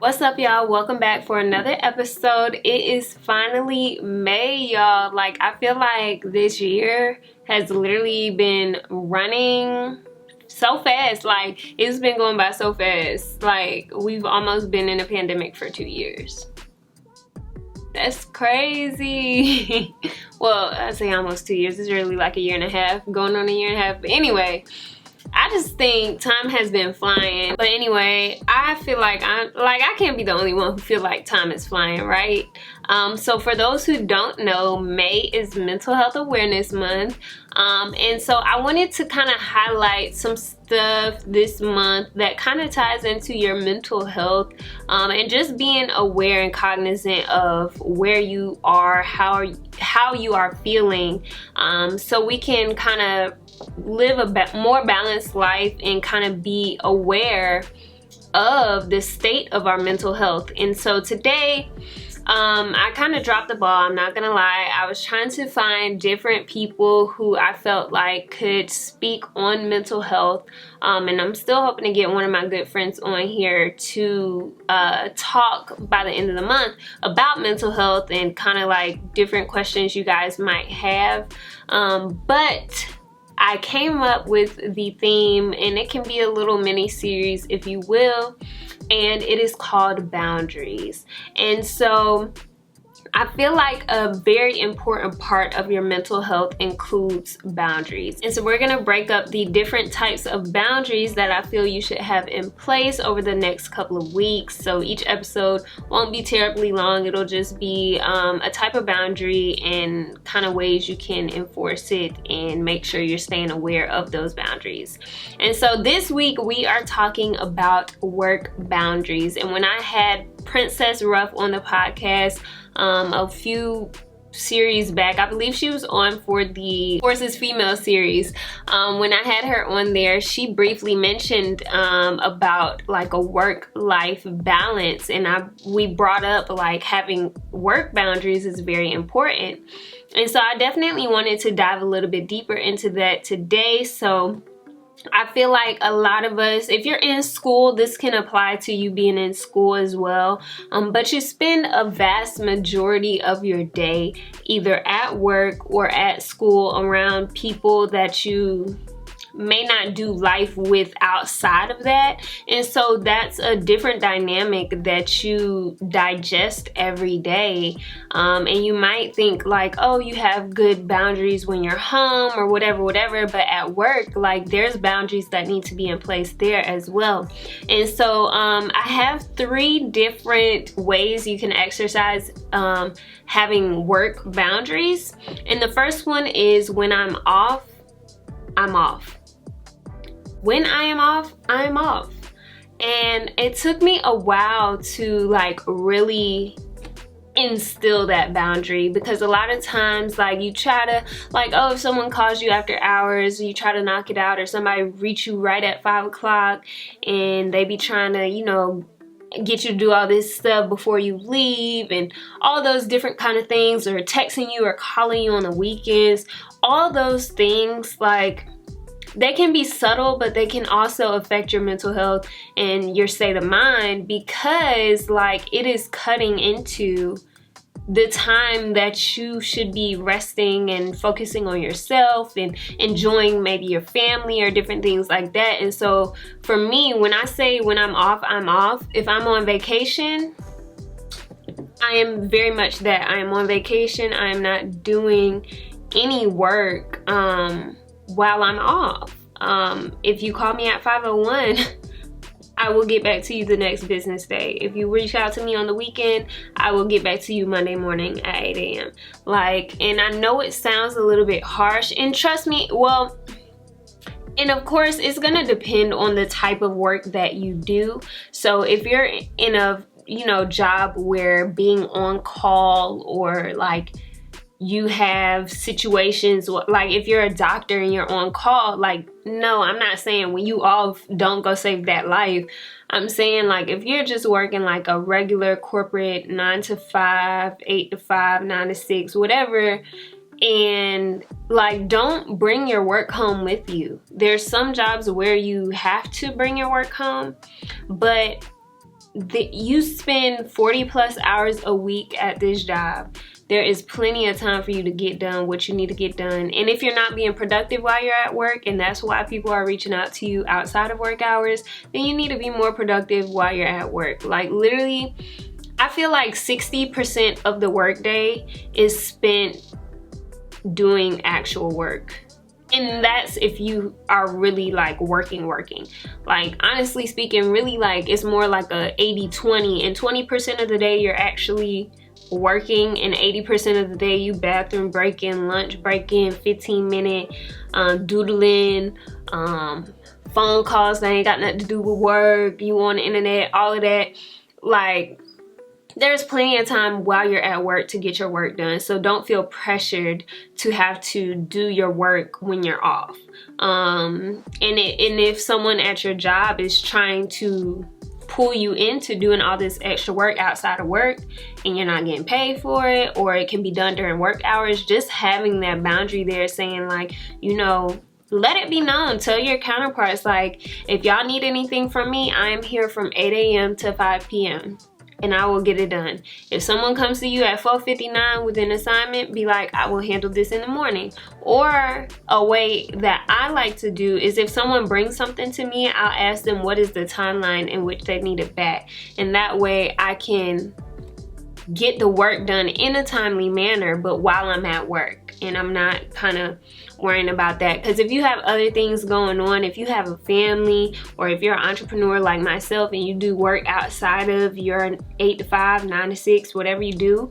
What's up, y'all? Welcome back for another episode. It is finally May, y'all. Like, I feel like this year has literally been running so fast. Like, it's been going by so fast. Like, we've almost been in a pandemic for 2 years. That's crazy. Well, I say almost 2 years. It's really like a year and a half, going on a year and a half. But anyway, I just think time has been flying. But anyway, I feel like I can't be the only one who feel like time is flying, right? So for those who don't know, May is Mental Health Awareness Month. And so I wanted to kind of highlight some stuff this month that kind of ties into your mental health, and just being aware and cognizant of where you are, how you are feeling, so we can kind of live a more balanced life and kind of be aware of the state of our mental health. And so today, I kind of dropped the ball, I'm not gonna lie. I was trying to find different people who I felt like could speak on mental health, and I'm still hoping to get one of my good friends on here to talk by the end of the month about mental health and kind of like different questions you guys might have. But I came up with the theme, and it can be a little mini series if you will, and it is called boundaries. And so I feel like a very important part of your mental health includes boundaries. And so we're gonna break up the different types of boundaries that I feel you should have in place over the next couple of weeks. So each episode won't be terribly long. It'll just be a type of boundary and kind of ways you can enforce it and make sure you're staying aware of those boundaries. And so this week we are talking about work boundaries. And when I had Princess Ruff on the podcast a few series back, I believe she was on for the Forces Female series, when I had her on there, she briefly mentioned about like a work-life balance, and we brought up like having work boundaries is very important. And so I definitely wanted to dive a little bit deeper into that today. So I feel like a lot of us, if you're in school, this can apply to you being in school as well, but you spend a vast majority of your day either at work or at school around people that you may not do life with outside of that. And so that's a different dynamic that you digest every day, and you might think like, oh, you have good boundaries when you're home or whatever, but at work, like there's boundaries that need to be in place there as well. And so I have 3 different ways you can exercise having work boundaries. And the first one is when I'm off, I'm off. When I am off, I am off. And it took me a while to like really instill that boundary, because a lot of times like you try to like, oh, if someone calls you after hours, you try to knock it out, or somebody reach you right at 5 o'clock and they be trying to, you know, get you to do all this stuff before you leave and all those different kind of things, or texting you or calling you on the weekends, all those things, like they can be subtle, but they can also affect your mental health and your state of mind, because like it is cutting into the time that you should be resting and focusing on yourself and enjoying maybe your family or different things like that. And so for me, when I say when I'm off, I'm off. If I'm on vacation, I am very much that. I am on vacation. I am not doing any work while I'm off. If you call me at 5:01, I will get back to you the next business day. If you reach out to me on the weekend, I will get back to you Monday morning at 8 a.m. Like, and I know it sounds a little bit harsh, and trust me, well, and of course it's gonna depend on the type of work that you do. So if you're in a, you know, job where being on call, or like you have situations like if you're a doctor and you're on call, like, no, I'm not saying when you off, don't go save that life. I'm saying like if you're just working like a regular corporate 9 to 5, 8 to 5, 9 to 6, whatever, and like don't bring your work home with you. There's some jobs where you have to bring your work home, but you spend 40 plus hours a week at this job. There is plenty of time for you to get done what you need to get done. And if you're not being productive while you're at work, and that's why people are reaching out to you outside of work hours, then you need to be more productive while you're at work. Like literally, I feel like 60% of the workday is spent doing actual work. And that's if you are really like working. Like honestly speaking, really like it's more like a 80-20, and 20% of the day you're actually working, and 80% of the day you bathroom breaking, lunch breaking, 15-minute doodling, phone calls that ain't got nothing to do with work, you on the internet, all of that. Like there's plenty of time while you're at work to get your work done. So don't feel pressured to have to do your work when you're off. And if someone at your job is trying to pull you into doing all this extra work outside of work and you're not getting paid for it, or it can be done during work hours, just having that boundary there saying like, you know, let it be known. Tell your counterparts like, if y'all need anything from me, I am here from 8 a.m. to 5 p.m. and I will get it done. If someone comes to you at 4:59 with an assignment, be like, I will handle this in the morning. Or a way that I like to do is if someone brings something to me, I'll ask them what is the timeline in which they need it back. And that way I can get the work done in a timely manner, but while I'm at work, and I'm not kind of worrying about that. Because if you have other things going on, if you have a family, or if you're an entrepreneur like myself and you do work outside of your 8 to 5, 9 to 6, whatever you do,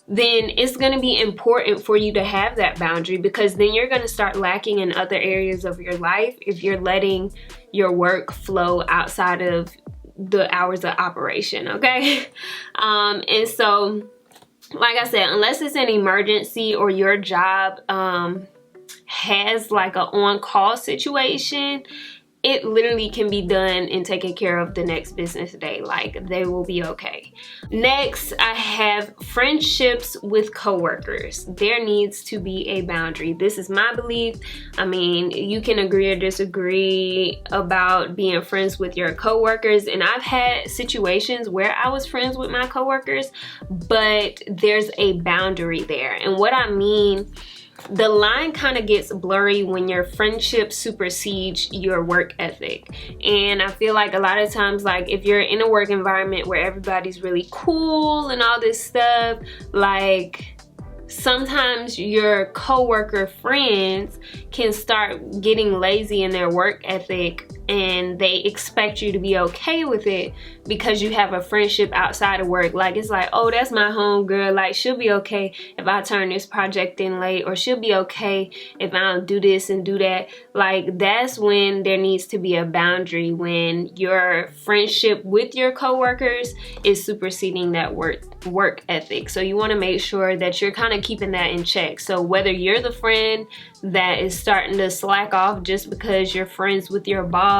then it's going to be important for you to have that boundary, because then you're going to start lacking in other areas of your life if you're letting your work flow outside of the hours of operation, okay? And so, like I said, unless it's an emergency or your job has like an on-call situation, it literally can be done and taken care of the next business day. Like they will be okay. Next, I have friendships with coworkers. There needs to be a boundary. This is my belief. I mean, you can agree or disagree about being friends with your coworkers, and I've had situations where I was friends with my coworkers, but there's a boundary there. And what I mean, the line kind of gets blurry when your friendship supersedes your work ethic. And I feel like a lot of times, like if you're in a work environment where everybody's really cool and all this stuff, like sometimes your coworker friends can start getting lazy in their work ethic, and they expect you to be okay with it because you have a friendship outside of work. Like it's like, oh, that's my homegirl, like she'll be okay if I turn this project in late, or she'll be okay if I don't do this and do that. Like that's when there needs to be a boundary, when your friendship with your coworkers is superseding that work ethic. So you want to make sure that you're kind of keeping that in check. So whether you're the friend that is starting to slack off just because you're friends with your boss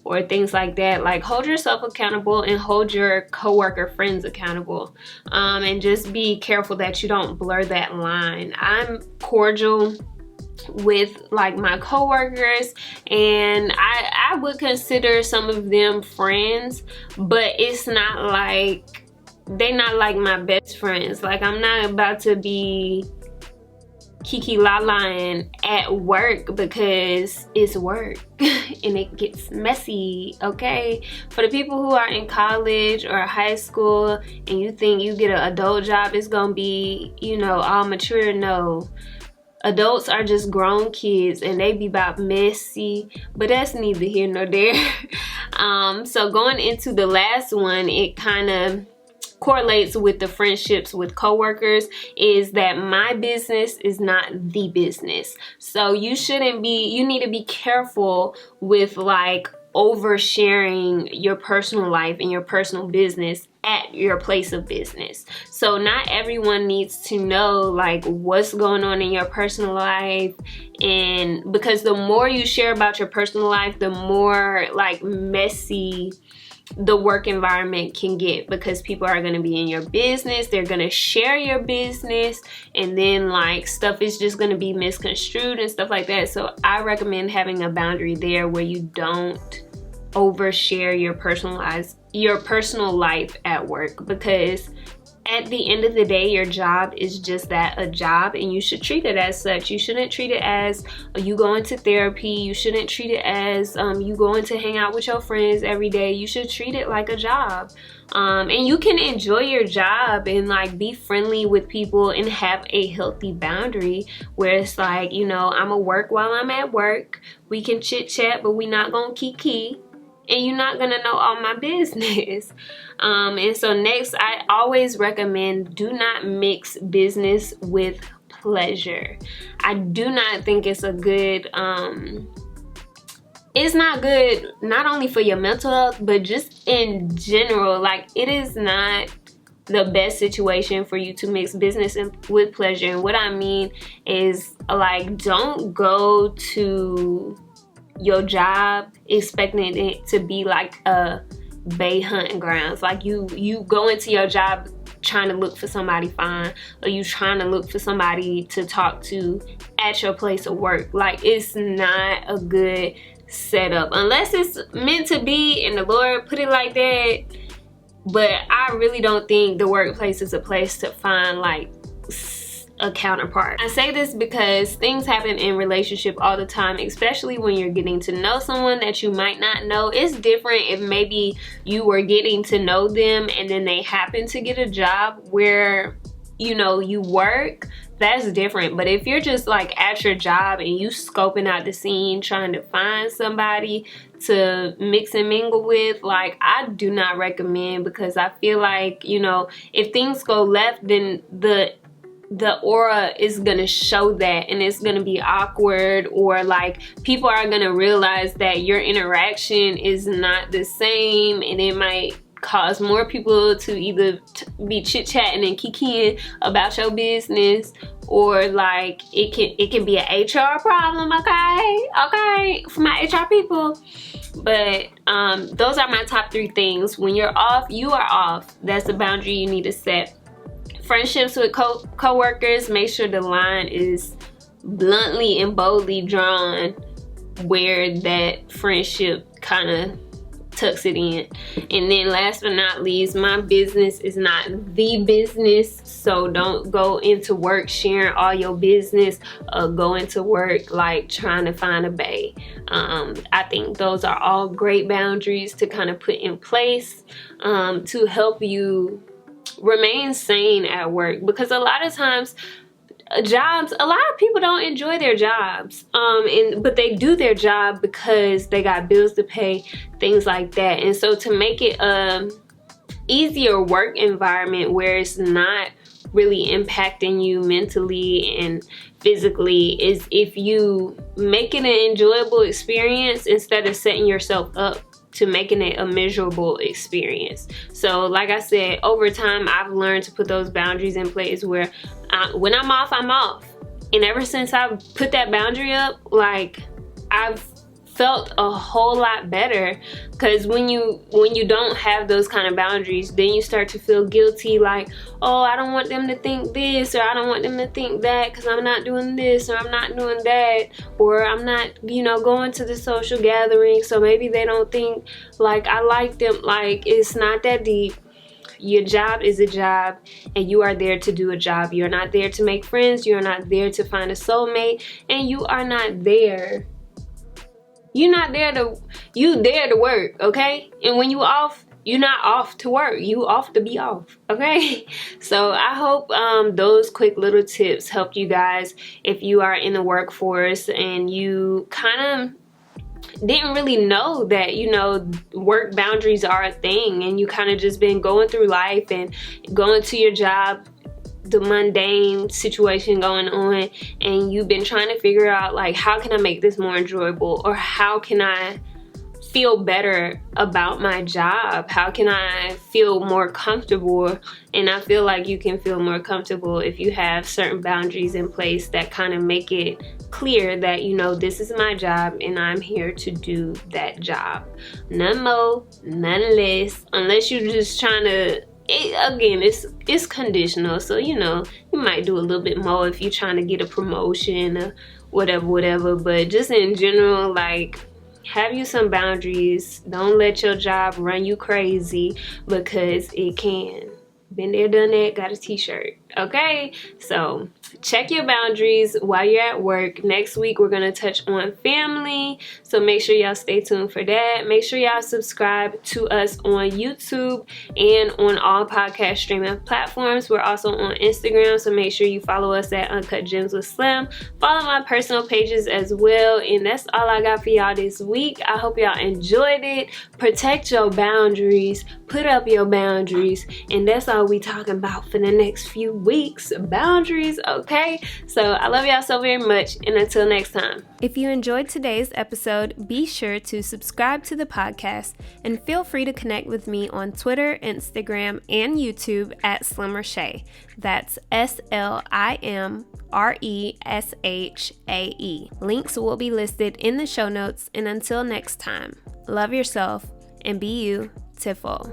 or things like that, like hold yourself accountable and hold your coworker friends accountable, and just be careful that you don't blur that line. I'm cordial with like my coworkers, and I would consider some of them friends, but it's not like they're not like my best friends. Like I'm not about to be kiki la-laing at work because it's work and it gets messy, okay? For the people who are in college or high school and you think you get an adult job, it's gonna be, you know, all mature. No, adults are just grown kids and they be about messy, but that's neither here nor there. So going into the last one, it kind of correlates with the friendships with coworkers, is that my business is not the business. So you need to be careful with like oversharing your personal life and your personal business at your place of business. So not everyone needs to know like what's going on in your personal life, and because the more you share about your personal life, the more like messy the work environment can get, because people are going to be in your business, they're going to share your business, and then like stuff is just going to be misconstrued and stuff like that. So I recommend having a boundary there where you don't overshare your personal your personal life at work, because at the end of the day, your job is just that, a job, and you should treat it as such. You shouldn't treat it as you going to therapy. You shouldn't treat it as you going to hang out with your friends every day. You should treat it like a job. And you can enjoy your job and like be friendly with people and have a healthy boundary where it's like, you know, I'ma work while I'm at work. We can chit chat, but we not gonna kiki. And you're not gonna know all my business. And so next, I always recommend do not mix business with pleasure. I do not think it's a good, it's not good not only for your mental health, but just in general. Like, it is not the best situation for you to mix business with pleasure. And what I mean is, like, don't go to your job expecting it to be like a bay hunting grounds. Like, you go into your job trying to look for somebody fine, or you trying to look for somebody to talk to at your place of work. Like, it's not a good setup unless it's meant to be and the Lord put it like that. But I really don't think the workplace is a place to find like a counterpart. I say this because things happen in relationship all the time, especially when you're getting to know someone that you might not know. It's different if maybe you were getting to know them and then they happen to get a job where, you know, you work. That's different. But if you're just like at your job and you scoping out the scene trying to find somebody to mix and mingle with, like, I do not recommend, because I feel like, you know, if things go left, then the aura is gonna show that, and it's gonna be awkward, or like people are gonna realize that your interaction is not the same, and it might cause more people to either be chit-chatting and kikiing about your business, or like it can be an HR problem. Okay, for my HR people. But those are my top 3 things. When you're off, you are off. That's the boundary you need to set. Friendships with co-workers, make sure the line is bluntly and boldly drawn where that friendship kind of tucks it in. And then last but not least, my business is not the business, so don't go into work sharing all your business, or go into work like trying to find a bae. I think those are all great boundaries to kind of put in place to help you remain sane at work, because a lot of times a lot of people don't enjoy their jobs, but they do their job because they got bills to pay, things like that. And so to make it easier work environment where it's not really impacting you mentally and physically, is if you make it an enjoyable experience instead of setting yourself up to making it a miserable experience. So like I said, over time I've learned to put those boundaries in place where when I'm off, I'm off. And ever since I've put that boundary up, like, I've felt a whole lot better. Because when you don't have those kind of boundaries, then you start to feel guilty, like, oh, I don't want them to think this, or I don't want them to think that because I'm not doing this, or I'm not doing that, or I'm not, you know, going to the social gathering, so maybe they don't think like I like them. Like, it's not that deep. Your job is a job, and you are there to do a job. You're not there to make friends. You're not there to find a soulmate, and you are not there. You're not there to work, okay? And when you off, you're not off to work. You off to be off, okay? So I hope those quick little tips helped you guys if you are in the workforce and you kind of didn't really know that, you know, work boundaries are a thing, and you kind of just been going through life and going to your job, the mundane situation going on, and you've been trying to figure out, like, how can I make this more enjoyable, or how can I feel better about my job, how can I feel more comfortable. And I feel like you can feel more comfortable if you have certain boundaries in place that kind of make it clear that, you know, this is my job and I'm here to do that job. None more, none less, unless you're just trying to, again, it's conditional, so, you know, you might do a little bit more if you're trying to get a promotion or whatever, but just in general, like, have you some boundaries. Don't let your job run you crazy, because it can. Been there, done that, got a t-shirt. Okay, so check your boundaries while you're at work. Next week we're gonna touch on family, so make sure y'all stay tuned for that. Make sure y'all subscribe to us on YouTube and on all podcast streaming platforms. We're also on Instagram, so make sure you follow us at Uncut Gems with Slim. Follow my personal pages as well. And that's all I got for y'all this week. I hope y'all enjoyed it. Protect your boundaries, put up your boundaries, and that's all we talking about for the next few weeks. Boundaries, okay? So I love y'all so very much, and until next time. If you enjoyed today's episode, be sure to subscribe to the podcast and feel free to connect with me on Twitter, Instagram, and YouTube at Slim Reshae. That's SlimReshae. Links will be listed in the show notes, and until next time, love yourself and be beautiful.